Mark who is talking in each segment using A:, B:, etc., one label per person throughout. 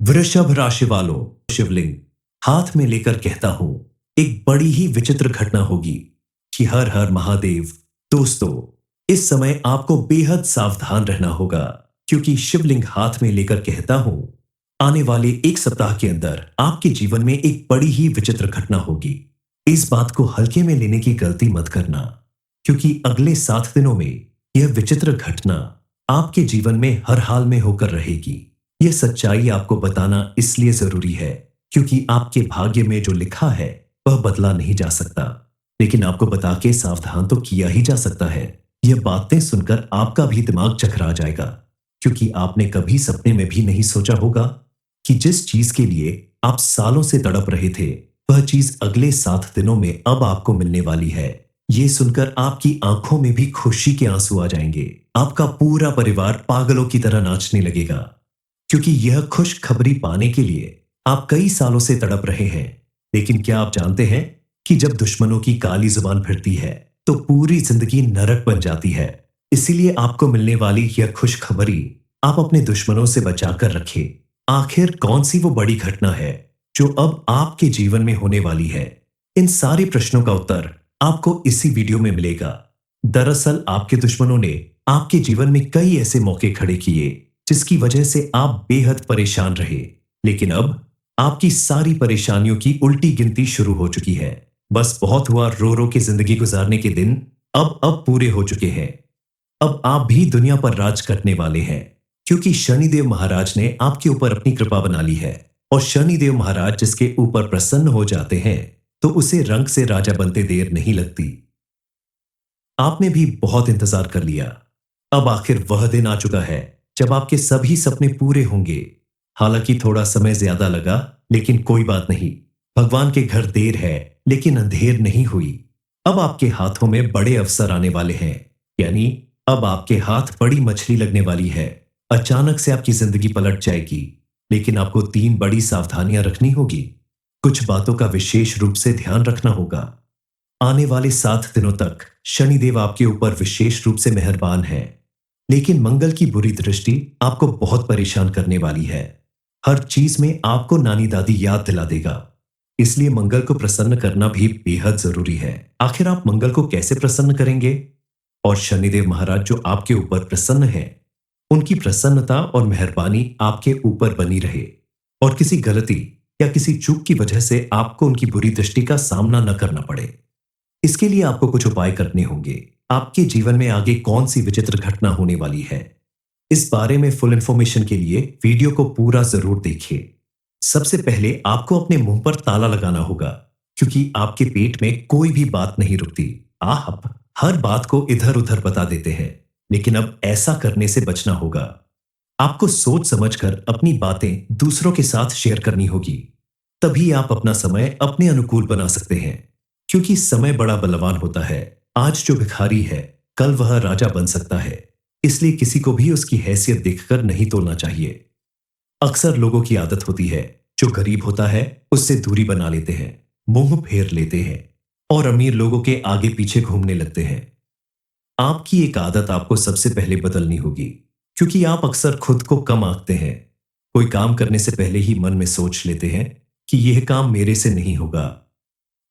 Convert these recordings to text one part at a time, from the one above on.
A: वृषभ राशि वालों, शिवलिंग हाथ में लेकर कहता हूं, एक बड़ी ही विचित्र घटना होगी कि हर हर महादेव। दोस्तों, इस समय आपको बेहद सावधान रहना होगा, क्योंकि शिवलिंग हाथ में लेकर कहता हूं, आने वाले एक सप्ताह के अंदर आपके जीवन में एक बड़ी ही विचित्र घटना होगी। इस बात को हल्के में लेने की गलती मत करना, क्योंकि अगले 7 दिनों में यह विचित्र घटना आपके जीवन में हर हाल में होकर रहेगी। यह सच्चाई आपको बताना इसलिए जरूरी है, क्योंकि आपके भाग्य में जो लिखा है वह बदला नहीं जा सकता, लेकिन आपको बता के सावधान तो किया ही जा सकता है। यह बातें सुनकर आपका भी दिमाग चकरा जाएगा, क्योंकि आपने कभी सपने में भी नहीं सोचा होगा कि जिस चीज के लिए आप सालों से तड़प रहे थे, वह चीज अगले 7 दिनों में अब आपको मिलने वाली है। ये सुनकर आपकी आंखों में भी खुशी के आंसू आ जाएंगे। आपका पूरा परिवार पागलों की तरह नाचने लगेगा, क्योंकि यह खुश खबरी पाने के लिए आप कई सालों से तड़प रहे हैं। लेकिन क्या आप जानते हैं कि जब दुश्मनों की काली जुबान फिरती है तो पूरी जिंदगी नरक बन जाती है। इसीलिए आपको मिलने वाली यह खुश खबरी आप अपने दुश्मनों से बचाकर रखें। आखिर कौन सी वो बड़ी घटना है जो अब आपके जीवन में होने वाली है? इन सारे प्रश्नों का उत्तर आपको इसी वीडियो में मिलेगा। दरअसल आपके दुश्मनों ने आपके जीवन में कई ऐसे मौके खड़े किए जिसकी वजह से आप बेहद परेशान रहे, लेकिन अब आपकी सारी परेशानियों की उल्टी गिनती शुरू हो चुकी है। बस बहुत हुआ रो रो के जिंदगी गुजारने के दिन अब पूरे हो चुके हैं। अब आप भी दुनिया पर राज करने वाले हैं, क्योंकि शनिदेव महाराज ने आपके ऊपर अपनी कृपा बना ली है। और शनिदेव महाराज जिसके ऊपर प्रसन्न हो जाते हैं तो उसे रंग से राजा बनते देर नहीं लगती। आपने भी बहुत इंतजार कर लिया। अब आखिर वह दिन आ चुका है जब आपके सभी सपने पूरे होंगे। हालांकि थोड़ा समय ज्यादा लगा, लेकिन कोई बात नहीं। भगवान के घर देर है लेकिन अंधेर नहीं हुई। अब आपके हाथों में बड़े अवसर आने वाले हैं, यानी अब आपके हाथ बड़ी मछली लगने वाली है। अचानक से आपकी जिंदगी पलट जाएगी, लेकिन आपको 3 बड़ी सावधानियां रखनी होगी। कुछ बातों का विशेष रूप से ध्यान रखना होगा। आने वाले 7 दिनों तक शनिदेव आपके ऊपर विशेष रूप से मेहरबान है, लेकिन मंगल की बुरी दृष्टि आपको बहुत परेशान करने वाली है। हर चीज में आपको नानी दादी याद दिला देगा, इसलिए मंगल को प्रसन्न करना भी बेहद जरूरी है। आखिर आप मंगल को कैसे प्रसन्न करेंगे? और शनिदेव महाराज जो आपके ऊपर प्रसन्न है, उनकी प्रसन्नता और मेहरबानी आपके ऊपर बनी रहे, और किसी गलती या किसी चूक की वजह से आपको उनकी बुरी दृष्टि का सामना न करना पड़े। इसके लिए आपको कुछ उपाय करने होंगे। आपके जीवन में आगे कौन सी विचित्र घटना होने वाली है, इस बारे में फुल इंफॉर्मेशन के लिए वीडियो को पूरा जरूर देखिए। सबसे पहले आपको अपने मुंह पर ताला लगाना होगा, क्योंकि आपके पेट में कोई भी बात नहीं रुकती। आप हर बात को इधर उधर बता देते हैं, लेकिन अब ऐसा करने से बचना होगा। आपको सोच समझकर अपनी बातें दूसरों के साथ शेयर करनी होगी, तभी आप अपना समय अपने अनुकूल बना सकते हैं। क्योंकि समय बड़ा बलवान होता है। आज जो भिखारी है, कल वह राजा बन सकता है। इसलिए किसी को भी उसकी हैसियत देखकर नहीं तोलना चाहिए। अक्सर लोगों की आदत होती है, जो गरीब होता है उससे दूरी बना लेते हैं, मुंह फेर लेते हैं और अमीर लोगों के आगे पीछे घूमने लगते हैं। आपकी एक आदत आपको सबसे पहले बदलनी होगी, क्योंकि आप अक्सर खुद को कम आंकते हैं। कोई काम करने से पहले ही मन में सोच लेते हैं कि यह काम मेरे से नहीं होगा।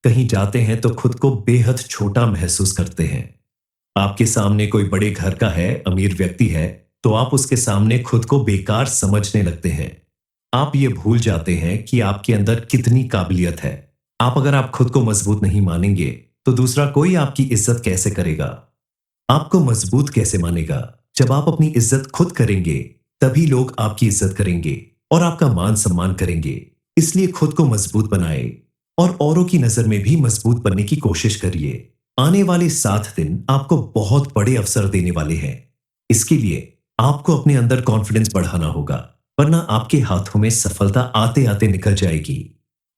A: कहीं जाते हैं तो खुद को बेहद छोटा महसूस करते हैं। आपके सामने कोई बड़े घर का है, अमीर व्यक्ति है, तो आप उसके सामने खुद को बेकार समझने लगते हैं। आप ये भूल जाते हैं कि आपके अंदर कितनी काबिलियत है। अगर आप खुद को मजबूत नहीं मानेंगे तो दूसरा कोई आपकी इज्जत कैसे करेगा? आपको मजबूत कैसे मानेगा? जब आप अपनी इज्जत खुद करेंगे, तभी लोग आपकी इज्जत करेंगे और आपका मान सम्मान करेंगे। इसलिए खुद को मजबूत बनाए और औरों की नजर में भी मजबूत बनने की कोशिश करिए। आने वाले 7 दिन आपको बहुत बड़े अवसर देने वाले हैं। इसके लिए आपको अपने अंदर कॉन्फिडेंस बढ़ाना होगा, वरना आपके हाथों में सफलता आते आते निकल जाएगी।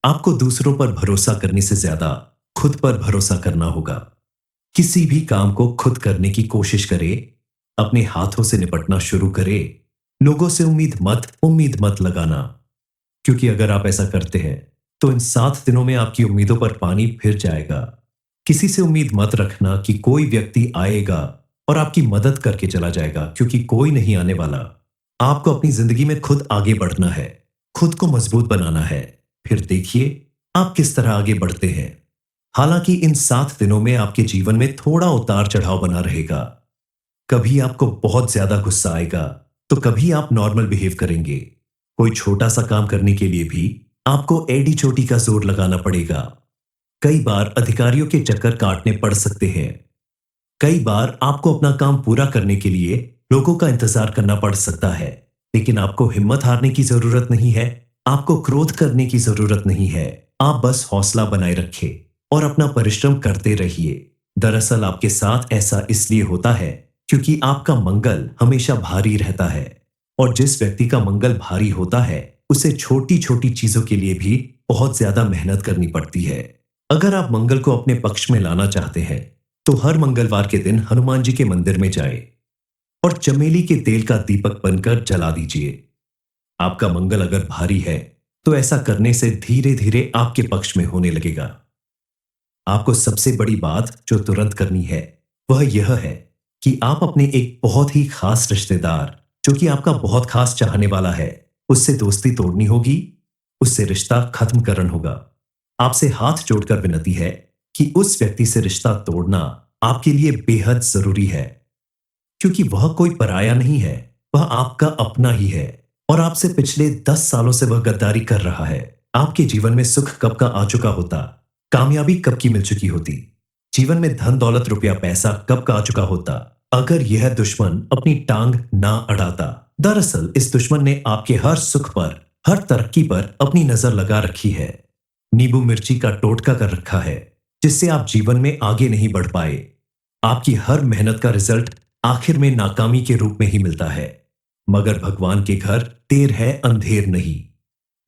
A: आपको दूसरों पर भरोसा करने से ज्यादा खुद पर भरोसा करना होगा। किसी भी काम को खुद करने की कोशिश करें, अपने हाथों से निपटना शुरू करें। लोगों से उम्मीद मत लगाना, क्योंकि अगर आप ऐसा करते हैं तो इन 7 दिनों में आपकी उम्मीदों पर पानी फिर जाएगा। किसी से उम्मीद मत रखना कि कोई व्यक्ति आएगा और आपकी मदद करके चला जाएगा, क्योंकि कोई नहीं आने वाला। आपको अपनी जिंदगी में खुद आगे बढ़ना है। खुद को मजबूत बनाना है। फिर देखिए आप किस तरह आगे बढ़ते हैं। हालांकि इन 7 दिनों में आपके जीवन में थोड़ा उतार चढ़ाव बना रहेगा। कभी आपको बहुत ज्यादा गुस्सा आएगा, तो कभी आप नॉर्मल बिहेव करेंगे। कोई छोटा सा काम करने के लिए भी आपको एडी चोटी का जोर लगाना पड़ेगा। कई बार अधिकारियों के चक्कर काटने पड़ सकते हैं। कई बार आपको अपना काम पूरा करने के लिए लोगों का इंतजार करना पड़ सकता है। लेकिन आपको हिम्मत हारने की जरूरत नहीं है। आपको क्रोध करने की जरूरत नहीं है। आप बस हौसला बनाए रखें और अपना परिश्रम करते रहिए। दरअसल आपके साथ ऐसा इसलिए होता है क्योंकि आपका मंगल हमेशा भारी रहता है, और जिस व्यक्ति का मंगल भारी होता है उसे छोटी छोटी चीजों के लिए भी बहुत ज्यादा मेहनत करनी पड़ती है। अगर आप मंगल को अपने पक्ष में लाना चाहते हैं तो हर मंगलवार के दिन हनुमान जी के मंदिर में जाएं और चमेली के तेल का दीपक बनकर जला दीजिए। आपका मंगल अगर भारी है तो ऐसा करने से धीरे धीरे आपके पक्ष में होने लगेगा। आपको सबसे बड़ी बात जो तुरंत करनी है वह यह है कि आप अपने एक बहुत ही खास रिश्तेदार, जो कि आपका बहुत खास चाहने वाला है, उससे दोस्ती तोड़नी होगी। उससे रिश्ता खत्म करना होगा। आपसे हाथ जोड़कर विनती है कि उस व्यक्ति से रिश्ता तोड़ना आपके लिए बेहद जरूरी है, क्योंकि वह कोई पराया नहीं है, वह आपका अपना ही है। और आपसे पिछले 10 सालों से वह गद्दारी कर रहा है। आपके जीवन में सुख कब का आ चुका होता, कामयाबी कब की मिल चुकी होती, जीवन में धन दौलत रुपया पैसा कब का आ चुका होता, अगर यह दुश्मन अपनी टांग ना अड़ाता। दरअसल इस दुश्मन ने आपके हर सुख पर, हर तरक्की पर अपनी नजर लगा रखी है। नींबू मिर्ची का टोटका कर रखा है, जिससे आप जीवन में आगे नहीं बढ़ पाए। आपकी हर मेहनत का रिजल्ट आखिर में नाकामी के रूप में ही मिलता है। मगर भगवान के घर देर है अंधेर नहीं।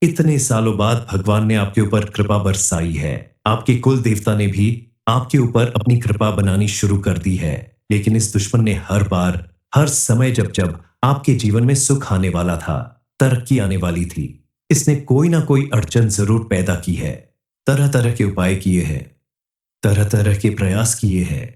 A: इतने सालों बाद भगवान ने आपके ऊपर कृपा बरसाई है। आपके कुल देवता ने भी आपके ऊपर अपनी कृपा बनानी शुरू कर दी है। लेकिन इस दुश्मन ने हर बार, हर समय जब जब आपके जीवन में सुख आने वाला था, तरक्की आने वाली थी, इसने कोई ना कोई अड़चन जरूर पैदा की है। तरह तरह के उपाय किए हैं, तरह तरह के प्रयास किए हैं,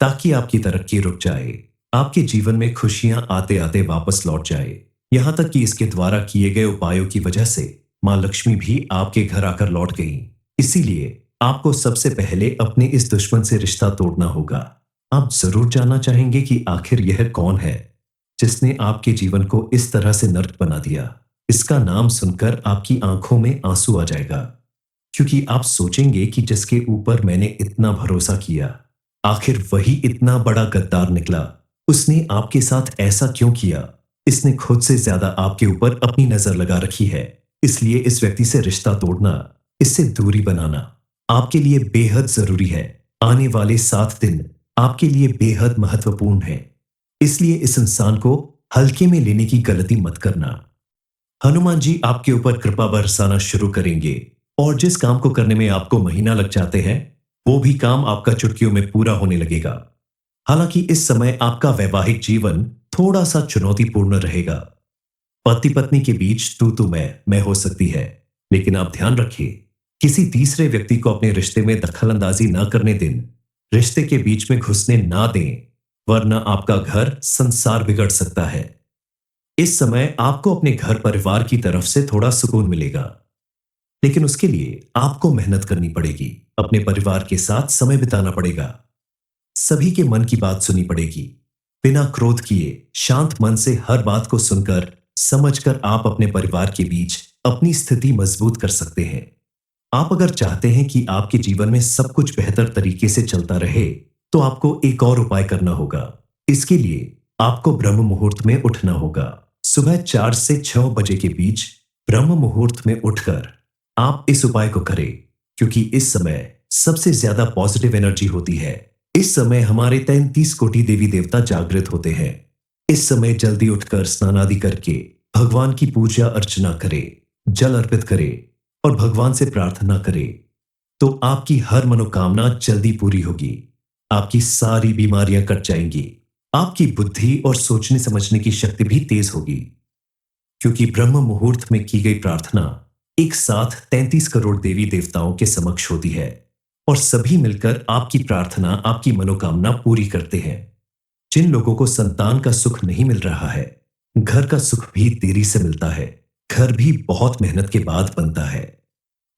A: ताकि आपकी तरक्की रुक जाए, आपके जीवन में खुशियां आते आते वापस लौट जाए। यहां तक कि इसके द्वारा किए गए उपायों की वजह से मां लक्ष्मी भी आपके घर आकर लौट गई। इसीलिए आपको सबसे पहले अपने इस दुश्मन से रिश्ता तोड़ना होगा। आप जरूर जानना चाहेंगे कि आखिर यह कौन है जिसने आपके जीवन को इस तरह से नर्क बना दिया। इसका नाम सुनकर आपकी आंखों में आंसू आ जाएगा, क्योंकि आप सोचेंगे कि जिसके ऊपर मैंने इतना भरोसा किया, आखिर वही इतना बड़ा गद्दार निकला। उसने आपके साथ ऐसा क्यों किया? इसने खुद से ज्यादा आपके ऊपर अपनी नजर लगा रखी है। इसलिए इस व्यक्ति से रिश्ता तोड़ना, इससे दूरी बनाना आपके लिए बेहद जरूरी है। आने वाले 7 दिन आपके लिए बेहद महत्वपूर्ण है। इसलिए इस इंसान को हल्के में लेने की गलती मत करना। हनुमान जी आपके ऊपर कृपा बरसाना शुरू करेंगे, और जिस काम को करने में आपको महीना लग जाते हैं, वो भी काम आपका चुटकियों में पूरा होने लगेगा। हालांकि इस समय आपका वैवाहिक जीवन थोड़ा सा चुनौतीपूर्ण रहेगा। पति पत्नी के बीच तू मैं हो सकती है, लेकिन आप ध्यान रखिए, किसी तीसरे व्यक्ति को अपने रिश्ते में दखल अंदाजी ना करने दें, रिश्ते के बीच में घुसने ना दें, वरना आपका घर संसार बिगड़ सकता है। इस समय आपको अपने घर परिवार की तरफ से थोड़ा सुकून मिलेगा, लेकिन उसके लिए आपको मेहनत करनी पड़ेगी। अपने परिवार के साथ समय बिताना पड़ेगा, सभी के मन की बात सुनी पड़ेगी। बिना क्रोध किए शांत मन से हर बात को सुनकर समझकर आप अपने परिवार के बीच अपनी स्थिति मजबूत कर सकते हैं। आप अगर चाहते हैं कि आपके जीवन में सब कुछ बेहतर तरीके से चलता रहे, तो आपको एक और उपाय करना होगा। इसके लिए आपको ब्रह्म मुहूर्त में उठना होगा। सुबह 4 से 6 बजे के बीच ब्रह्म मुहूर्त में उठकर आप इस उपाय को करें, क्योंकि इस समय सबसे ज्यादा पॉजिटिव एनर्जी होती है। इस समय हमारे 33 कोटि देवी देवता जागृत होते हैं। इस समय जल्दी उठकर स्नान आदि करके भगवान की पूजा अर्चना करें, जल अर्पित करें और भगवान से प्रार्थना करें, तो आपकी हर मनोकामना जल्दी पूरी होगी। आपकी सारी बीमारियां कट जाएंगी। आपकी बुद्धि और सोचने समझने की शक्ति भी तेज होगी, क्योंकि ब्रह्म मुहूर्त में की गई प्रार्थना एक साथ 33 करोड़ देवी देवताओं के समक्ष होती है, और सभी मिलकर आपकी प्रार्थना, आपकी मनोकामना पूरी करते हैं। जिन लोगों को संतान का सुख नहीं मिल रहा है, घर का सुख भी देरी से मिलता है। घर भी बहुत मेहनत के बाद बनता है।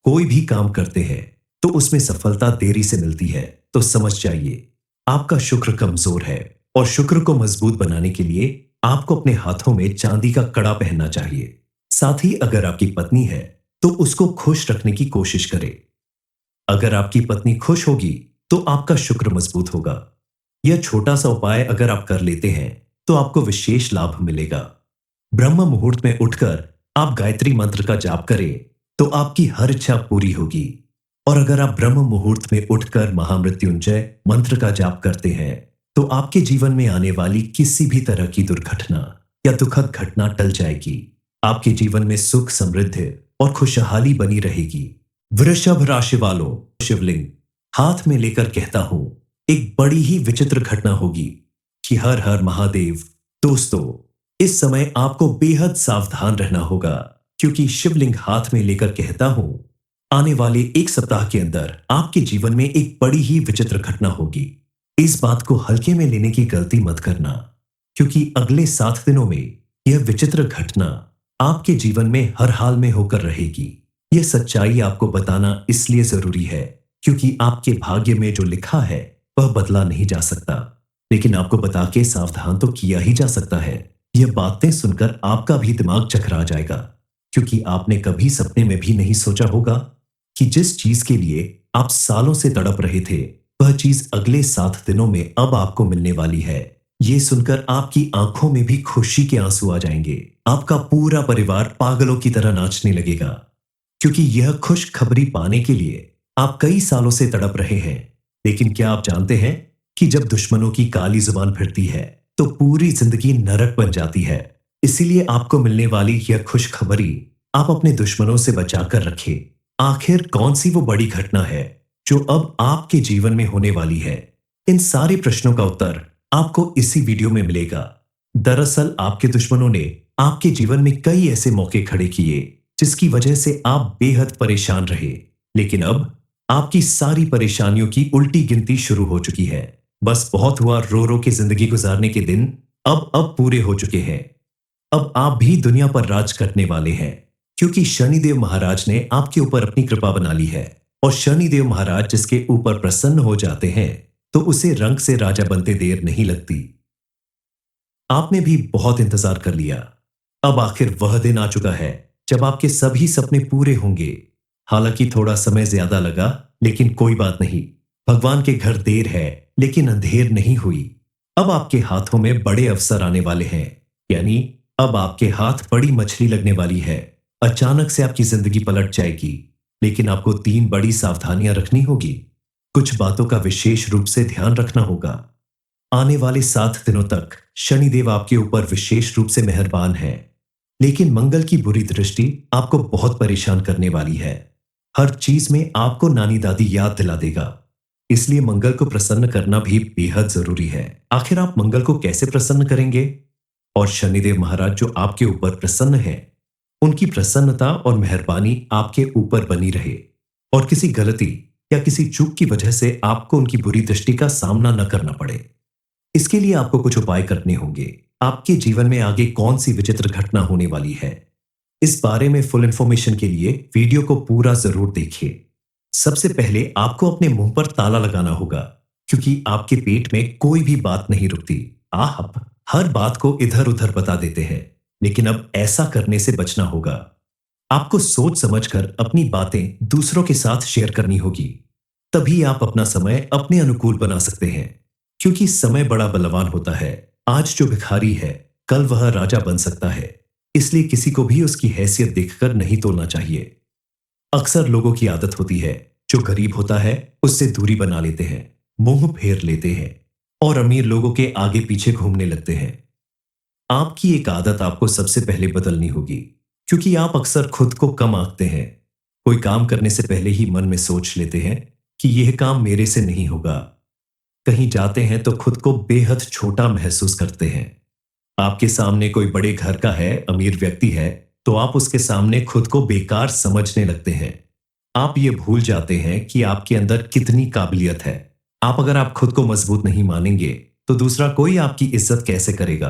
A: कोई भी काम करते हैं तो उसमें सफलता देरी से मिलती है, तो समझ जाइए आपका शुक्र कमजोर है। और शुक्र को मजबूत बनाने के लिए आपको अपने हाथों में चांदी का कड़ा पहनना चाहिए। साथ ही अगर आपकी पत्नी है तो उसको खुश रखने की कोशिश करें। अगर आपकी पत्नी खुश होगी तो आपका शुक्र मजबूत होगा। यह छोटा सा उपाय अगर आप कर लेते हैं तो आपको विशेष लाभ मिलेगा। ब्रह्म मुहूर्त में उठकर आप गायत्री मंत्र का जाप करें तो आपकी हर इच्छा पूरी होगी। और अगर आप ब्रह्म मुहूर्त में उठकर महामृत्युंजय मंत्र का जाप करते हैं तो आपके जीवन में आने वाली किसी भी तरह की दुर्घटना या दुखद घटना टल जाएगी। आपके जीवन में सुख, समृद्धि और खुशहाली बनी रहेगी। वृषभ राशि वालों, शिवलिंग हाथ में लेकर कहता हूं, एक बड़ी ही विचित्र घटना होगी कि हर हर महादेव। दोस्तों, इस समय आपको बेहद सावधान रहना होगा, क्योंकि शिवलिंग हाथ में लेकर कहता हूं, आने वाले एक सप्ताह के अंदर आपके जीवन में एक बड़ी ही विचित्र घटना होगी। इस बात को हल्के में लेने की गलती मत करना, क्योंकि अगले 7 दिनों में यह विचित्र घटना आपके जीवन में हर हाल में होकर रहेगी। यह सच्चाई आपको बताना इसलिए जरूरी है क्योंकि आपके भाग्य में जो लिखा है वह बदला नहीं जा सकता, लेकिन आपको बता के सावधान तो किया ही जा सकता है। यह बातें सुनकर आपका भी दिमाग चकरा जाएगा, क्योंकि आपने कभी सपने में भी नहीं सोचा होगा कि जिस चीज के लिए आप सालों से तड़प रहे थे वह चीज अगले 7 दिनों में अब आपको मिलने वाली है। ये सुनकर आपकी आंखों में भी खुशी के आंसू आ जाएंगे। आपका पूरा परिवार पागलों की तरह नाचने लगेगा, क्योंकि यह खुश खबरी पाने के लिए आप कई सालों से तड़प रहे हैं। लेकिन क्या आप जानते हैं कि जब दुश्मनों की काली जुबान फिरती है तो पूरी जिंदगी नरक बन जाती है। इसीलिए आपको मिलने वाली यह खुश खबरी आप अपने दुश्मनों से बचाकर रखें। आखिर कौन सी वो बड़ी घटना है जो अब आपके जीवन में होने वाली है? इन सारे प्रश्नों का उत्तर आपको इसी वीडियो में मिलेगा। दरअसल आपके दुश्मनों ने आपके जीवन में कई ऐसे मौके खड़े किए जिसकी वजह से आप बेहद परेशान रहे, लेकिन अब आपकी सारी परेशानियों की उल्टी गिनती शुरू हो चुकी है। बस बहुत हुआ रो रो के जिंदगी गुजारने के दिन अब पूरे हो चुके हैं। अब आप भी दुनिया पर राज करने वाले हैं, क्योंकि शनिदेव महाराज ने आपके ऊपर अपनी कृपा बना ली है। और शनिदेव महाराज जिसके ऊपर प्रसन्न हो जाते हैं तो उसे रंग से राजा बनते देर नहीं लगती। आपने भी बहुत इंतजार कर लिया। अब आखिर वह दिन आ चुका है जब आपके सभी सपने पूरे होंगे। हालांकि थोड़ा समय ज्यादा लगा, लेकिन कोई बात नहीं। भगवान के घर देर है लेकिन अंधेर नहीं हुई। अब आपके हाथों में बड़े अवसर आने वाले हैं, यानी अब आपके हाथ बड़ी मछली लगने वाली है। अचानक से आपकी जिंदगी पलट जाएगी, लेकिन आपको 3 बड़ी सावधानियां रखनी होगी। कुछ बातों का विशेष रूप से ध्यान रखना होगा। आने वाले 7 दिनों तक शनिदेव आपके ऊपर विशेष रूप से मेहरबान है, लेकिन मंगल की बुरी दृष्टि आपको बहुत परेशान करने वाली है। हर चीज में आपको नानी दादी याद दिला देगा, इसलिए मंगल को प्रसन्न करना भी बेहद जरूरी है। आखिर आप मंगल को कैसे प्रसन्न करेंगे? और शनिदेव महाराज जो आपके ऊपर प्रसन्न है, उनकी प्रसन्नता और मेहरबानी आपके ऊपर बनी रहे और किसी गलती या किसी चूक की वजह से आपको उनकी बुरी दृष्टि का सामना न करना पड़े। इसके लिए आपको कुछ उपाय करने होंगे। आपके जीवन में आगे कौन सी विचित्र घटना होने वाली है, इस बारे में फुल इंफॉर्मेशन के लिए वीडियो को पूरा जरूर देखिए। सबसे पहले आपको अपने मुंह पर ताला लगाना होगा, क्योंकि आपके पेट में कोई भी बात नहीं रुकती। आप हर बात को इधर उधर बता देते हैं, लेकिन अब ऐसा करने से बचना होगा। आपको सोच समझकर अपनी बातें दूसरों के साथ शेयर करनी होगी, तभी आप अपना समय अपने अनुकूल बना सकते हैं। क्योंकि समय बड़ा बलवान होता है। आज जो भिखारी है कल वह राजा बन सकता है, इसलिए किसी को भी उसकी हैसियत देखकर नहीं तोड़ना चाहिए। अक्सर लोगों की आदत होती है, जो गरीब होता है उससे दूरी बना लेते हैं, मुंह फेर लेते हैं और अमीर लोगों के आगे पीछे घूमने लगते हैं। आपकी एक आदत आपको सबसे पहले बदलनी होगी, क्योंकि आप अक्सर खुद को कम आंकते हैं। कोई काम करने से पहले ही मन में सोच लेते हैं कि यह काम मेरे से नहीं होगा। कहीं जाते हैं तो खुद को बेहद छोटा महसूस करते हैं। आपके सामने कोई बड़े घर का है, अमीर व्यक्ति है, तो आप उसके सामने खुद को बेकार समझने लगते हैं। आप ये भूल जाते हैं कि आपके अंदर कितनी काबिलियत है। अगर आप खुद को मजबूत नहीं मानेंगे तो दूसरा कोई आपकी इज्जत कैसे करेगा?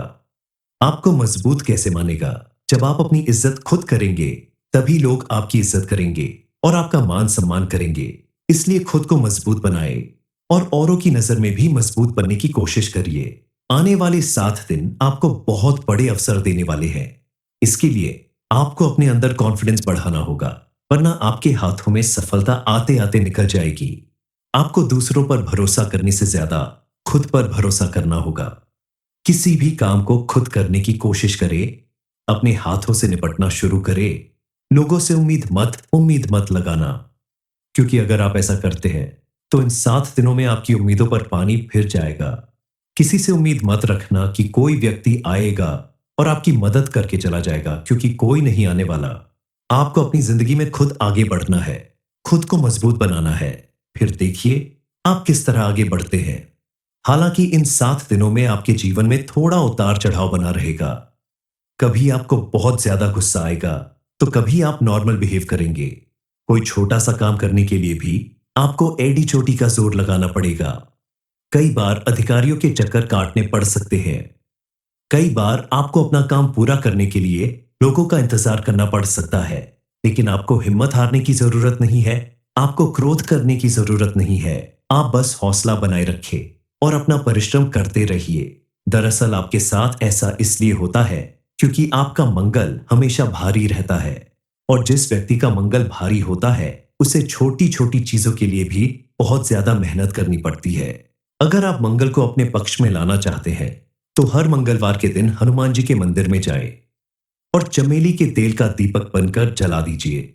A: आपको मजबूत कैसे मानेगा? जब आप अपनी इज्जत खुद करेंगे, तभी लोग आपकी इज्जत करेंगे और आपका मान सम्मान करेंगे। इसलिए खुद को मजबूत बनाए और औरों की नजर में भी मजबूत बनने की कोशिश करिए। आने वाले 7 दिन आपको बहुत बड़े अवसर देने वाले हैं। इसके लिए आपको अपने अंदर कॉन्फिडेंस बढ़ाना होगा, वरना आपके हाथों में सफलता आते आते निकल जाएगी। आपको दूसरों पर भरोसा करने से ज्यादा खुद पर भरोसा करना होगा। किसी भी काम को खुद करने की कोशिश करें, अपने हाथों से निपटना शुरू करें। लोगों से उम्मीद मत लगाना, क्योंकि अगर आप ऐसा करते हैं तो इन 7 दिनों में आपकी उम्मीदों पर पानी फिर जाएगा। किसी से उम्मीद मत रखना कि कोई व्यक्ति आएगा और आपकी मदद करके चला जाएगा, क्योंकि कोई नहीं आने वाला। आपको अपनी जिंदगी में खुद आगे बढ़ना है, खुद को मजबूत बनाना है। फिर देखिए आप किस तरह आगे बढ़ते हैं। हालांकि इन 7 दिनों में आपके जीवन में थोड़ा उतार चढ़ाव बना रहेगा। कभी आपको बहुत ज्यादा गुस्सा आएगा तो कभी आप नॉर्मल बिहेव करेंगे। कोई छोटा सा काम करने के लिए भी आपको एड़ी चोटी का जोर लगाना पड़ेगा। कई बार अधिकारियों के चक्कर काटने पड़ सकते हैं। कई बार आपको अपना काम पूरा करने के लिए लोगों का इंतजार करना पड़ सकता है। लेकिन आपको हिम्मत हारने की जरूरत नहीं है, आपको क्रोध करने की जरूरत नहीं है। आप बस हौसला बनाए रखें और अपना परिश्रम करते रहिए। दरअसल आपके साथ ऐसा इसलिए होता है क्योंकि आपका मंगल हमेशा भारी रहता है, और जिस व्यक्ति का मंगल भारी होता है उसे छोटी छोटी चीजों के लिए भी बहुत ज्यादा मेहनत करनी पड़ती है। अगर आप मंगल को अपने पक्ष में लाना चाहते हैं तो हर मंगलवार के दिन हनुमान जी के मंदिर में जाएं और चमेली के तेल का दीपक बनकर जला दीजिए।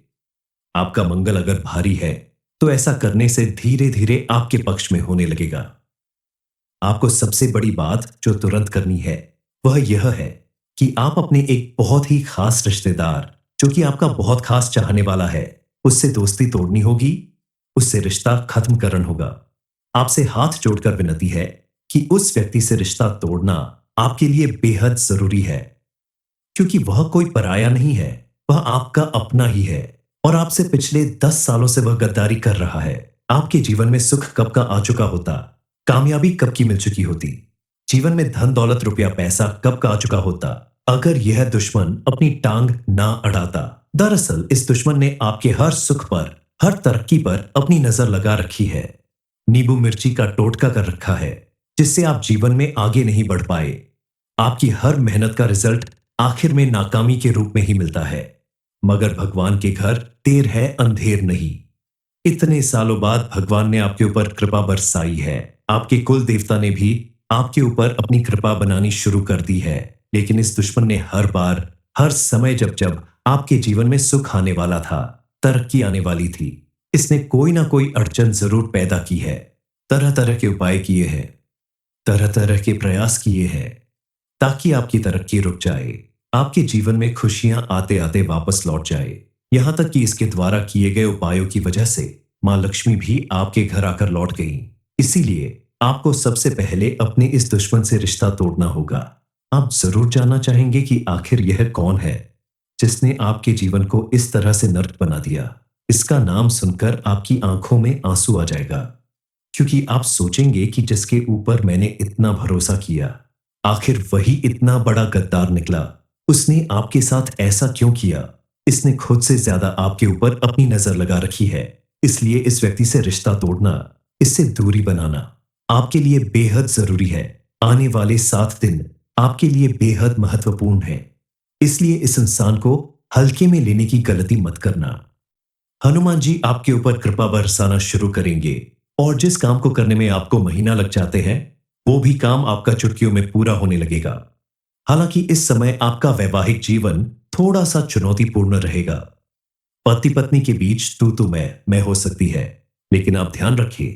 A: आपका मंगल अगर भारी है तो ऐसा करने से धीरे धीरे आपके पक्ष में होने लगेगा। आपको सबसे बड़ी बात जो तुरंत करनी है वह यह है कि आप अपने एक बहुत ही खास रिश्तेदार, जो कि आपका बहुत खास चाहने वाला है, उससे दोस्ती तोड़नी होगी, उससे रिश्ता खत्म करना होगा। आपसे हाथ जोड़कर विनती है कि उस व्यक्ति से रिश्ता तोड़ना आपके लिए बेहद जरूरी है, क्योंकि वह कोई पराया नहीं है, वह आपका अपना ही है और आपसे पिछले 10 सालों से वह गद्दारी कर रहा है। आपके जीवन में सुख कब का आ चुका होता, कामयाबी कब की मिल चुकी होती, जीवन में धन दौलत रुपया पैसा कब का आ चुका होता, अगर यह दुश्मन अपनी टांग ना अड़ाता। दरअसल इस दुश्मन ने आपके हर सुख पर, हर तरक्की पर अपनी नजर लगा रखी है। नींबू मिर्ची का टोटका कर रखा है, जिससे आप जीवन में आगे नहीं बढ़ पाए। आपकी हर मेहनत का रिजल्ट आखिर में नाकामी के रूप में ही मिलता है। मगर भगवान के घर देर है अंधेर नहीं। इतने सालों बाद भगवान ने आपके ऊपर कृपा बरसाई है। आपके कुल देवता ने भी आपके ऊपर अपनी कृपा बनानी शुरू कर दी है। लेकिन इस दुश्मन ने हर बार, हर समय जब जब आपके जीवन में सुख आने वाला था, तरक्की आने वाली थी, इसने कोई ना कोई अड़चन जरूर पैदा की है। तरह तरह के उपाय किए हैं, तरह तरह के प्रयास किए हैं, ताकि आपकी तरक्की रुक जाए, आपके जीवन में खुशियां आते आते वापस लौट जाए। यहां तक कि इसके द्वारा किए गए उपायों की वजह से मां लक्ष्मी भी आपके घर आकर लौट गई। इसीलिए आपको सबसे पहले अपने इस दुश्मन से रिश्ता तोड़ना होगा। आप जरूर जानना चाहेंगे कि आखिर यह कौन है जिसने आपके जीवन को इस तरह से नर्क बना दिया। इसका नाम सुनकर आपकी आंखों में आंसू आ जाएगा, क्योंकि आप सोचेंगे कि जिसके ऊपर मैंने इतना भरोसा किया, आखिर वही इतना बड़ा गद्दार निकला। उसने आपके साथ ऐसा क्यों किया? इसने खुद से ज्यादा आपके ऊपर अपनी नजर लगा रखी है। इसलिए इस व्यक्ति से रिश्ता तोड़ना, इससे दूरी बनाना आपके लिए बेहद जरूरी है। आने वाले 7 दिन आपके लिए बेहद महत्वपूर्ण है, इसलिए इस इंसान को हल्के में लेने की गलती मत करना। हनुमान जी आपके ऊपर कृपा बरसाना शुरू करेंगे और जिस काम को करने में आपको महीना लग जाते हैं, वो भी काम आपका चुटकियों में पूरा होने लगेगा। हालांकि इस समय आपका वैवाहिक जीवन थोड़ा सा चुनौतीपूर्ण रहेगा। पति पत्नी के बीच तू मैं हो सकती है, लेकिन आप ध्यान रखिए,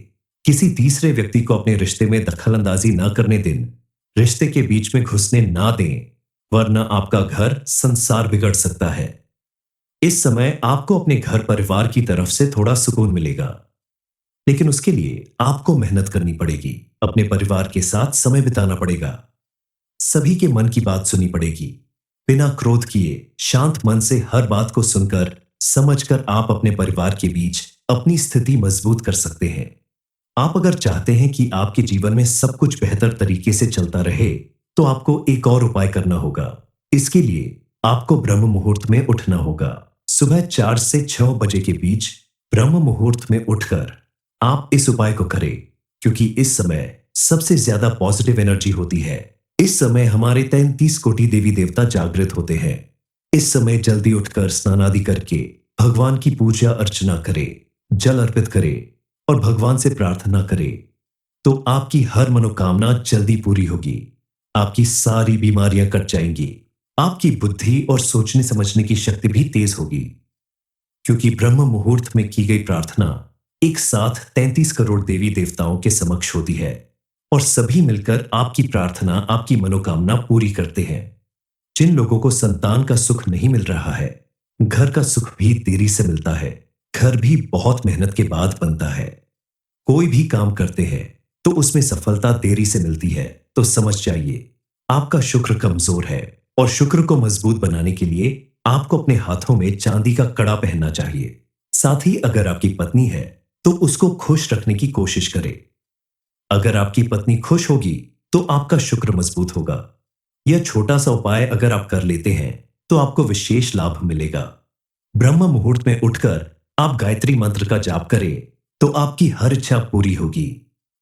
A: किसी तीसरे व्यक्ति को अपने रिश्ते में दखल अंदाजी ना करने दें, रिश्ते के बीच में घुसने ना दें, वरना आपका घर संसार बिगड़ सकता है। इस समय आपको अपने घर परिवार की तरफ से थोड़ा सुकून मिलेगा, लेकिन उसके लिए आपको मेहनत करनी पड़ेगी। अपने परिवार के साथ समय बिताना पड़ेगा, सभी के मन की बात सुननी पड़ेगी। बिना क्रोध किए शांत मन से हर बात को सुनकर समझकर आप अपने परिवार के बीच अपनी स्थिति मजबूत कर सकते हैं। आप अगर चाहते हैं कि आपके जीवन में सब कुछ बेहतर तरीके से चलता रहे, तो आपको एक और उपाय करना होगा। इसके लिए आपको ब्रह्म मुहूर्त में उठना होगा। सुबह 4 से 6 बजे के बीच ब्रह्म मुहूर्त में उठकर आप इस उपाय को करें, क्योंकि इस समय सबसे ज्यादा पॉजिटिव एनर्जी होती है। इस समय हमारे 33 कोटि देवी देवता जागृत होते हैं। इस समय जल्दी उठकर स्नान आदि करके भगवान की पूजा अर्चना करें, जल अर्पित करें और भगवान से प्रार्थना करें, तो आपकी हर मनोकामना जल्दी पूरी होगी। आपकी सारी बीमारियां कट जाएंगी। आपकी बुद्धि और सोचने समझने की शक्ति भी तेज होगी, क्योंकि ब्रह्म मुहूर्त में की गई प्रार्थना एक साथ 33 करोड़ देवी देवताओं के समक्ष होती है और सभी मिलकर आपकी प्रार्थना, आपकी मनोकामना पूरी करते हैं। जिन लोगों को संतान का सुख नहीं मिल रहा है, घर का सुख भी देरी से मिलता है। घर भी बहुत मेहनत के बाद बनता है। कोई भी काम करते हैं तो उसमें सफलता देरी से मिलती है, तो समझ जाइए आपका शुक्र कमजोर है और शुक्र को मजबूत बनाने के लिए आपको अपने हाथों में चांदी का कड़ा पहनना चाहिए। साथ ही अगर आपकी पत्नी है तो उसको खुश रखने की कोशिश करें। अगर आपकी पत्नी खुश होगी तो आपका शुक्र मजबूत होगा। यह छोटा सा उपाय अगर आप कर लेते हैं तो आपको विशेष लाभ मिलेगा। ब्रह्म मुहूर्त में उठकर आप गायत्री मंत्र का जाप करें तो आपकी हर इच्छा पूरी होगी।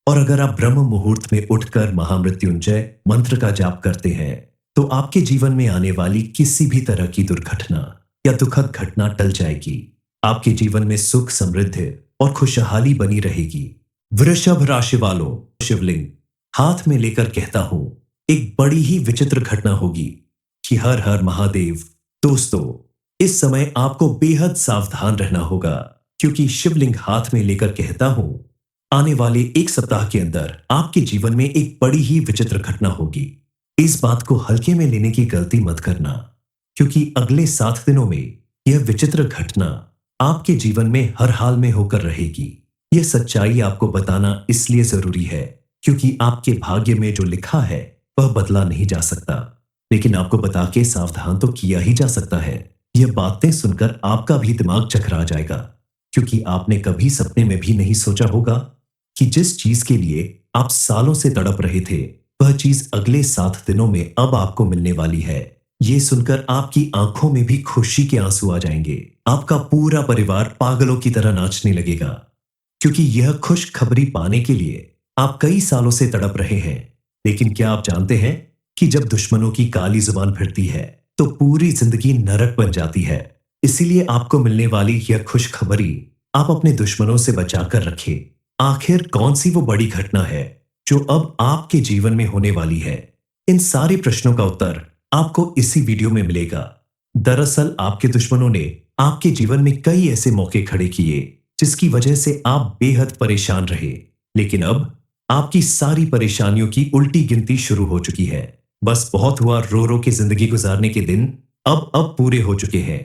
A: और अगर आप ब्रह्म मुहूर्त में उठकर महामृत्युंजय मंत्र का जाप करते हैं तो आपके जीवन में आने वाली किसी भी तरह की दुर्घटना या दुखद घटना टल जाएगी। आपके जीवन में सुख, समृद्धि और खुशहाली बनी रहेगी। वृषभ राशि वालों, शिवलिंग हाथ में लेकर कहता हूं, एक बड़ी ही विचित्र घटना होगी कि हर हर महादेव। दोस्तों, इस समय आपको बेहद सावधान रहना होगा, क्योंकि शिवलिंग हाथ में लेकर कहता हूं, आने वाले एक सप्ताह के अंदर आपके जीवन में एक बड़ी ही विचित्र घटना होगी। इस बात को हल्के में लेने की गलती मत करना, क्योंकि अगले 7 दिनों में यह विचित्र घटना आपके जीवन में हर हाल में होकर रहेगी। यह सच्चाई आपको बताना इसलिए जरूरी है क्योंकि आपके भाग्य में जो लिखा है वह बदला नहीं जा सकता, लेकिन आपको बता के सावधान तो किया ही जा सकता है। यह बातें सुनकर आपका भी दिमाग चकरा जाएगा, क्योंकि आपने कभी सपने में भी नहीं सोचा होगा कि जिस चीज के लिए आप सालों से तड़प रहे थे वह चीज अगले 7 दिनों में अब आपको मिलने वाली है। ये सुनकर आपकी आंखों में भी खुशी के आंसू आ जाएंगे। आपका पूरा परिवार पागलों की तरह नाचने लगेगा, क्योंकि यह खुशखबरी पाने के लिए आप कई सालों से तड़प रहे हैं। लेकिन क्या आप जानते हैं कि जब दुश्मनों की काली जुबान फिरती है तो पूरी जिंदगी नरक बन जाती है। इसीलिए आपको मिलने वाली यह खुशखबरी आप अपने दुश्मनों से बचाकर रखें। आखिर कौन सी वो बड़ी घटना है जो अब आपके जीवन में होने वाली है? इन सारे प्रश्नों का उत्तर आपको इसी वीडियो में मिलेगा। दरअसल आपके दुश्मनों ने आपके जीवन में कई ऐसे मौके खड़े किए जिसकी वजह से आप बेहद परेशान रहे, लेकिन अब आपकी सारी परेशानियों की उल्टी गिनती शुरू हो चुकी है। बस बहुत हुआ रो रो के जिंदगी गुजारने के दिन अब पूरे हो चुके हैं।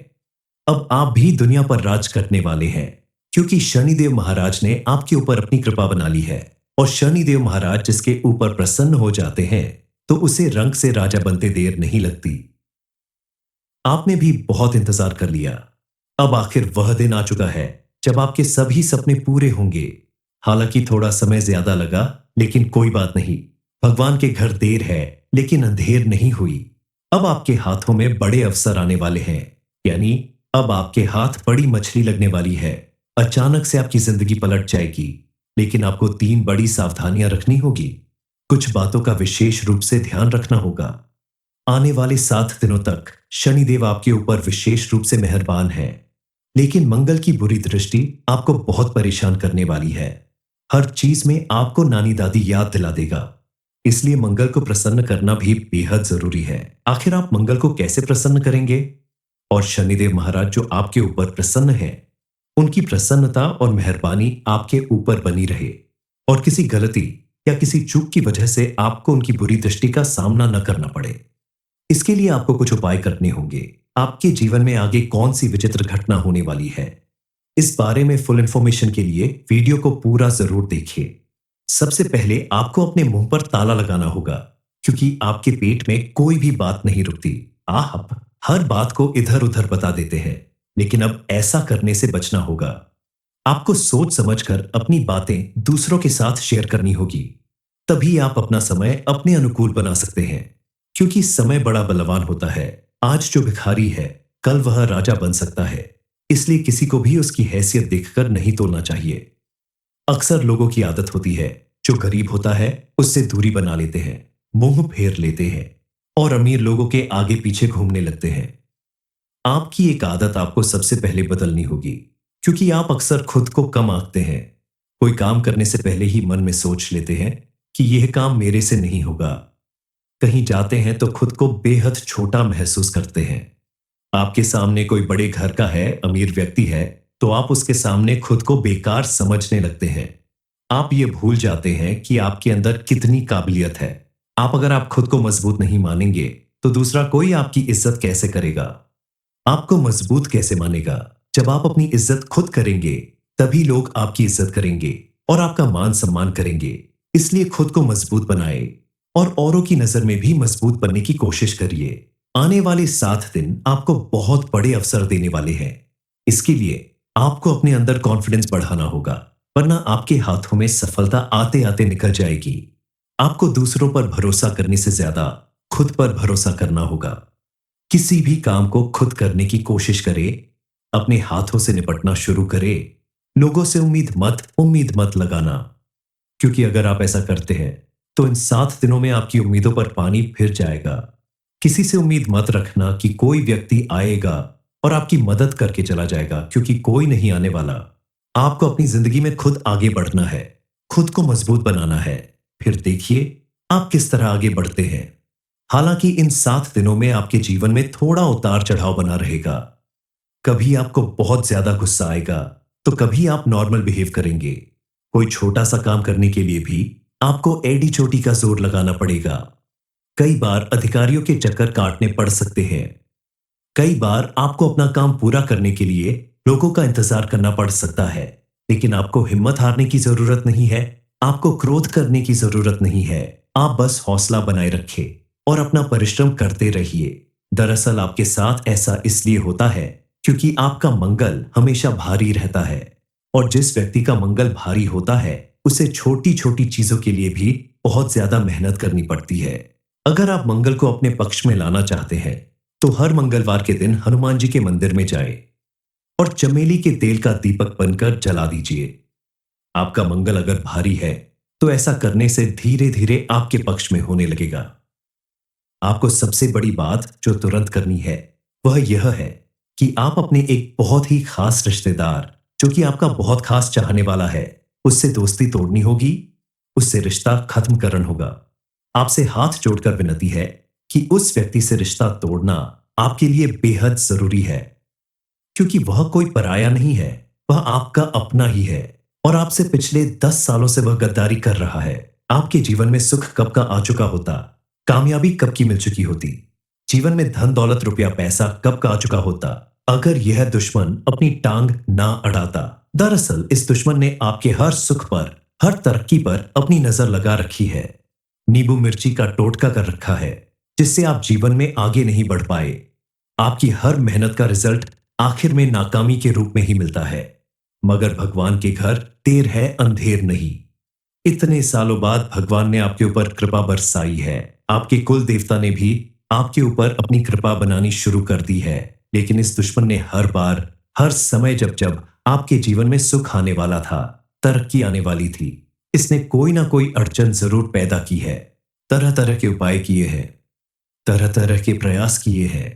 A: अब आप भी दुनिया पर राज करने वाले हैं, क्योंकि शनिदेव महाराज ने आपके ऊपर अपनी कृपा बना ली है। और शनिदेव महाराज जिसके ऊपर प्रसन्न हो जाते हैं तो उसे रंग से राजा बनते देर नहीं लगती। आपने भी बहुत इंतजार कर लिया। अब आखिर वह दिन आ चुका है जब आपके सभी सपने पूरे होंगे। हालांकि थोड़ा समय ज्यादा लगा, लेकिन कोई बात नहीं। भगवान के घर देर है लेकिन अंधेर नहीं हुई। अब आपके हाथों में बड़े अवसर आने वाले हैं, यानी अब आपके हाथ बड़ी मछली लगने वाली है। अचानक से आपकी जिंदगी पलट जाएगी, लेकिन आपको 3 बड़ी सावधानियां रखनी होगी। कुछ बातों का विशेष रूप से ध्यान रखना होगा। आने वाले 7 दिनों तक शनिदेव आपके ऊपर विशेष रूप से मेहरबान है, लेकिन मंगल की बुरी दृष्टि आपको बहुत परेशान करने वाली है। हर चीज में आपको नानी दादी याद दिला देगा, इसलिए मंगल को प्रसन्न करना भी बेहद जरूरी है। आखिर आप मंगल को कैसे प्रसन्न करेंगे? और शनिदेव महाराज जो आपके ऊपर प्रसन्न है, उनकी प्रसन्नता और मेहरबानी आपके ऊपर बनी रहे और किसी गलती या किसी चूक की वजह से आपको उनकी बुरी दृष्टि का सामना न करना पड़े। इसके लिए आपको कुछ उपाय करने होंगे। आपके जीवन में आगे कौन सी विचित्र घटना होने वाली है, इस बारे में फुल इंफॉर्मेशन के लिए वीडियो को पूरा जरूर देखिए। सबसे पहले आपको अपने मुंह पर ताला लगाना होगा, क्योंकि आपके पेट में कोई भी बात नहीं रुकती। आप हर बात को इधर उधर बता देते हैं, लेकिन अब ऐसा करने से बचना होगा। आपको सोच समझकर अपनी बातें दूसरों के साथ शेयर करनी होगी, तभी आप अपना समय अपने अनुकूल बना सकते हैं, क्योंकि समय बड़ा बलवान होता है। आज जो भिखारी है, कल वह राजा बन सकता है। इसलिए किसी को भी उसकी हैसियत देखकर नहीं तोलना चाहिए। अक्सर लोगों की आदत होती है, जो गरीब होता है उससे दूरी बना लेते हैं, मुंह फेर लेते हैं और अमीर लोगों के आगे पीछे घूमने लगते हैं। आपकी एक आदत आपको सबसे पहले बदलनी होगी, क्योंकि आप अक्सर खुद को कम आंकते हैं। कोई काम करने से पहले ही मन में सोच लेते हैं कि यह काम मेरे से नहीं होगा। कहीं जाते हैं तो खुद को बेहद छोटा महसूस करते हैं। आपके सामने कोई बड़े घर का है, अमीर व्यक्ति है, तो आप उसके सामने खुद को बेकार समझने लगते हैं। आप ये भूल जाते हैं कि आपके अंदर कितनी काबिलियत है। अगर आप खुद को मजबूत नहीं मानेंगे, तो दूसरा कोई आपकी इज्जत कैसे करेगा? आपको मजबूत कैसे मानेगा? जब आप अपनी इज्जत खुद करेंगे, तभी लोग आपकी इज्जत करेंगे और आपका मान सम्मान करेंगे। इसलिए खुद को मजबूत बनाए और औरों की नजर में भी मजबूत बनने की कोशिश करिए। आने वाले 7 दिन आपको बहुत बड़े अवसर देने वाले हैं। इसके लिए आपको अपने अंदर कॉन्फिडेंस बढ़ाना होगा, वरना आपके हाथों में सफलता आते आते निकल जाएगी। आपको दूसरों पर भरोसा करने से ज्यादा खुद पर भरोसा करना होगा। किसी भी काम को खुद करने की कोशिश करें, अपने हाथों से निपटना शुरू करें। लोगों से उम्मीद मत लगाना, क्योंकि अगर आप ऐसा करते हैं तो इन 7 दिनों में आपकी उम्मीदों पर पानी फिर जाएगा। किसी से उम्मीद मत रखना कि कोई व्यक्ति आएगा और आपकी मदद करके चला जाएगा, क्योंकि कोई नहीं आने वाला। आपको अपनी जिंदगी में खुद आगे बढ़ना है, खुद को मजबूत बनाना है। फिर देखिए आप किस तरह आगे बढ़ते हैं। हालांकि इन 7 दिनों में आपके जीवन में थोड़ा उतार चढ़ाव बना रहेगा। कभी आपको बहुत ज्यादा गुस्सा आएगा, तो कभी आप नॉर्मल बिहेव करेंगे। कोई छोटा सा काम करने के लिए भी आपको एडी चोटी का जोर लगाना पड़ेगा। कई बार अधिकारियों के चक्कर काटने पड़ सकते हैं। कई बार आपको अपना काम पूरा करने के लिए लोगों का इंतजार करना पड़ सकता है। लेकिन आपको हिम्मत हारने की जरूरत नहीं है, आपको क्रोध करने की जरूरत नहीं है। आप बस हौसला बनाए रखें और अपना परिश्रम करते रहिए। दरअसल आपके साथ ऐसा इसलिए होता है क्योंकि आपका मंगल हमेशा भारी रहता है, और जिस व्यक्ति का मंगल भारी होता है उसे छोटी छोटी चीजों के लिए भी बहुत ज्यादा मेहनत करनी पड़ती है। अगर आप मंगल को अपने पक्ष में लाना चाहते हैं, तो हर मंगलवार के दिन हनुमान जी के मंदिर में जाएं और चमेली के तेल का दीपक बनकर जला दीजिए। आपका मंगल अगर भारी है, तो ऐसा करने से धीरे धीरे आपके पक्ष में होने लगेगा। आपको सबसे बड़ी बात जो तुरंत करनी है, वह यह है कि आप अपने एक बहुत ही खास रिश्तेदार, जो कि आपका बहुत खास चाहने वाला है, उससे दोस्ती तोड़नी होगी, उससे रिश्ता खत्म करना होगा। आपसे हाथ जोड़कर विनती है कि उस व्यक्ति से रिश्ता तोड़ना आपके लिए बेहद जरूरी है, क्योंकि वह कोई पराया नहीं है, वह आपका अपना ही है और आपसे पिछले 10 सालों से वह गद्दारी कर रहा है। आपके जीवन में सुख कब का आ चुका होता, कामयाबी कब की मिल चुकी होती, जीवन में धन दौलत रुपया पैसा कब का आ चुका होता, अगर यह दुश्मन अपनी टांग ना अड़ाता। दरअसल इस दुश्मन ने आपके हर सुख पर, हर तरक्की पर अपनी नजर लगा रखी है। नींबू मिर्ची का टोटका कर रखा है, जिससे आप जीवन में आगे नहीं बढ़ पाए। आपकी हर मेहनत का रिजल्ट आखिर में नाकामी के रूप में ही मिलता है। मगर भगवान के घर देर है अंधेर नहीं। इतने सालों बाद भगवान ने आपके ऊपर कृपा बरसाई है। आपके कुल देवता ने भी आपके ऊपर अपनी कृपा बनानी शुरू कर दी है। लेकिन इस दुश्मन ने हर बार, हर समय, जब जब आपके जीवन में सुख आने वाला था, तरक्की आने वाली थी, इसने कोई ना कोई अड़चन जरूर पैदा की है। तरह तरह के उपाय किए हैं, तरह तरह के प्रयास किए हैं,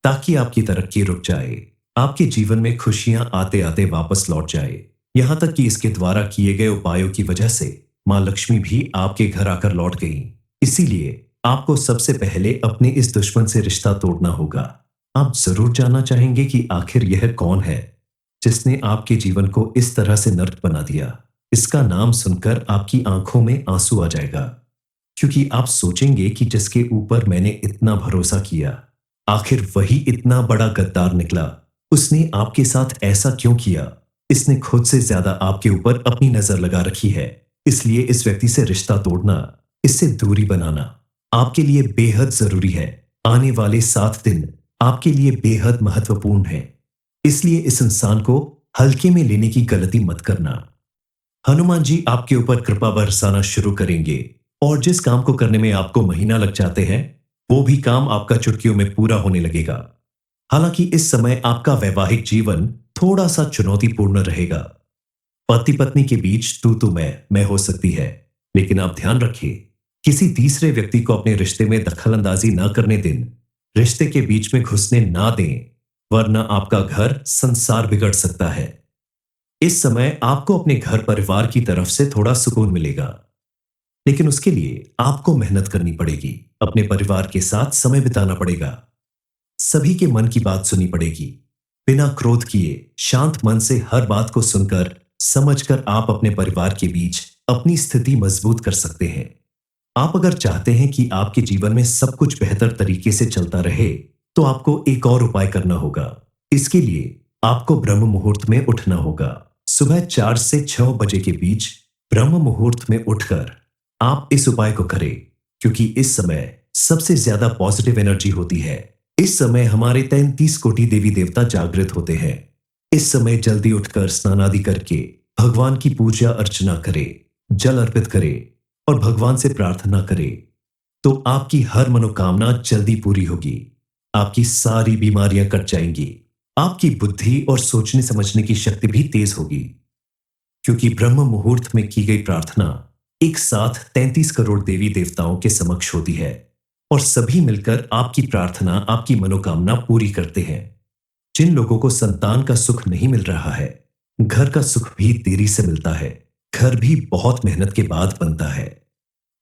A: ताकि आपकी तरक्की रुक जाए, आपके जीवन में खुशियां आते आते वापस लौट जाए। यहां तक कि इसके द्वारा किए गए उपायों की वजह से मां लक्ष्मी भी आपके घर आकर लौट गई। इसीलिए आपको सबसे पहले अपने इस दुश्मन से रिश्ता तोड़ना होगा। आप जरूर जानना चाहेंगे कि आखिर यह कौन है जिसने आपके जीवन को इस तरह से नर्क बना दिया। इसका नाम सुनकर आपकी आंखों में आंसू आ जाएगा, क्योंकि आप सोचेंगे कि जिसके ऊपर मैंने इतना भरोसा किया, आखिर वही इतना बड़ा गद्दार निकला। उसने आपके साथ ऐसा क्यों किया? इसने खुद से ज्यादा आपके ऊपर अपनी नजर लगा रखी है। इसलिए इस व्यक्ति से रिश्ता तोड़ना, इससे दूरी बनाना आपके लिए बेहद जरूरी है। आने वाले 7 दिन आपके लिए बेहद महत्वपूर्ण है, इसलिए इस इंसान को हल्के में लेने की गलती मत करना। हनुमान जी आपके ऊपर कृपा बरसाना शुरू करेंगे, और जिस काम को करने में आपको महीना लग जाते हैं, वो भी काम आपका चुटकियों में पूरा होने लगेगा। हालांकि इस समय आपका वैवाहिक जीवन थोड़ा सा चुनौतीपूर्ण रहेगा। पति पत्नी के बीच तू मैं हो सकती है, लेकिन आप ध्यान रखिए, किसी तीसरे व्यक्ति को अपने रिश्ते में दखलंदाजी ना करने दें। रिश्ते के बीच में घुसने ना दें, वरना आपका घर संसार बिगड़ सकता है। इस समय आपको अपने घर परिवार की तरफ से थोड़ा सुकून मिलेगा, लेकिन उसके लिए आपको मेहनत करनी पड़ेगी। अपने परिवार के साथ समय बिताना पड़ेगा, सभी के मन की बात सुनी पड़ेगी। बिना क्रोध किए शांत मन से हर बात को सुनकर समझकर आप अपने परिवार के बीच अपनी स्थिति मजबूत कर सकते हैं। आप अगर चाहते हैं कि आपके जीवन में सब कुछ बेहतर तरीके से चलता रहे, तो आपको एक और उपाय करना होगा। इसके लिए आपको ब्रह्म मुहूर्त में उठना होगा। सुबह 4 से 6 बजे के बीच ब्रह्म मुहूर्त में उठकर आप इस उपाय को करें, क्योंकि इस समय सबसे ज्यादा पॉजिटिव एनर्जी होती है। इस समय हमारे 33 कोटि देवी देवता जागृत होते हैं। इस समय जल्दी उठकर स्नान आदि करके भगवान की पूजा अर्चना करें, जल अर्पित करें और भगवान से प्रार्थना करें, तो आपकी हर मनोकामना जल्दी पूरी होगी। आपकी सारी बीमारियां कट जाएंगी। आपकी बुद्धि और सोचने समझने की शक्ति भी तेज होगी, क्योंकि ब्रह्म मुहूर्त में की गई प्रार्थना एक साथ 33 करोड़ देवी देवताओं के समक्ष होती है और सभी मिलकर आपकी प्रार्थना, आपकी मनोकामना पूरी करते हैं। जिन लोगों को संतान का सुख नहीं मिल रहा है, घर का सुख भी देरी से मिलता है। घर भी बहुत मेहनत के बाद बनता है।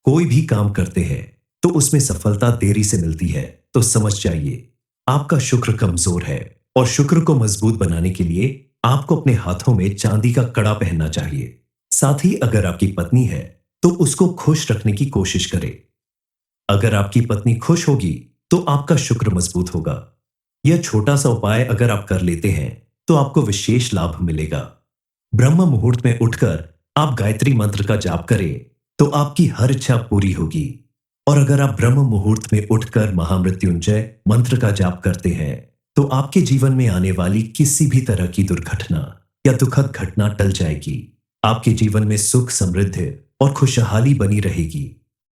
A: कोई भी काम करते हैं तो उसमें सफलता देरी से मिलती है, तो समझ जाइए आपका शुक्र कमजोर है और शुक्र को मजबूत बनाने के लिए आपको अपने हाथों में चांदी का कड़ा पहनना चाहिए। साथ ही अगर आपकी पत्नी है तो उसको खुश रखने की कोशिश करें। अगर आपकी पत्नी खुश होगी तो आपका शुक्र मजबूत होगा। यह छोटा सा उपाय अगर आप कर लेते हैं तो आपको विशेष लाभ मिलेगा। ब्रह्म मुहूर्त में उठकर आप गायत्री मंत्र का जाप करें तो आपकी हर इच्छा पूरी होगी। और अगर आप ब्रह्म मुहूर्त में उठकर महामृत्युंजय मंत्र का जाप करते हैं तो आपके जीवन में आने वाली किसी भी तरह की दुर्घटना या दुखद घटना टल जाएगी। आपके जीवन में सुख, समृद्धि और खुशहाली बनी रहेगी।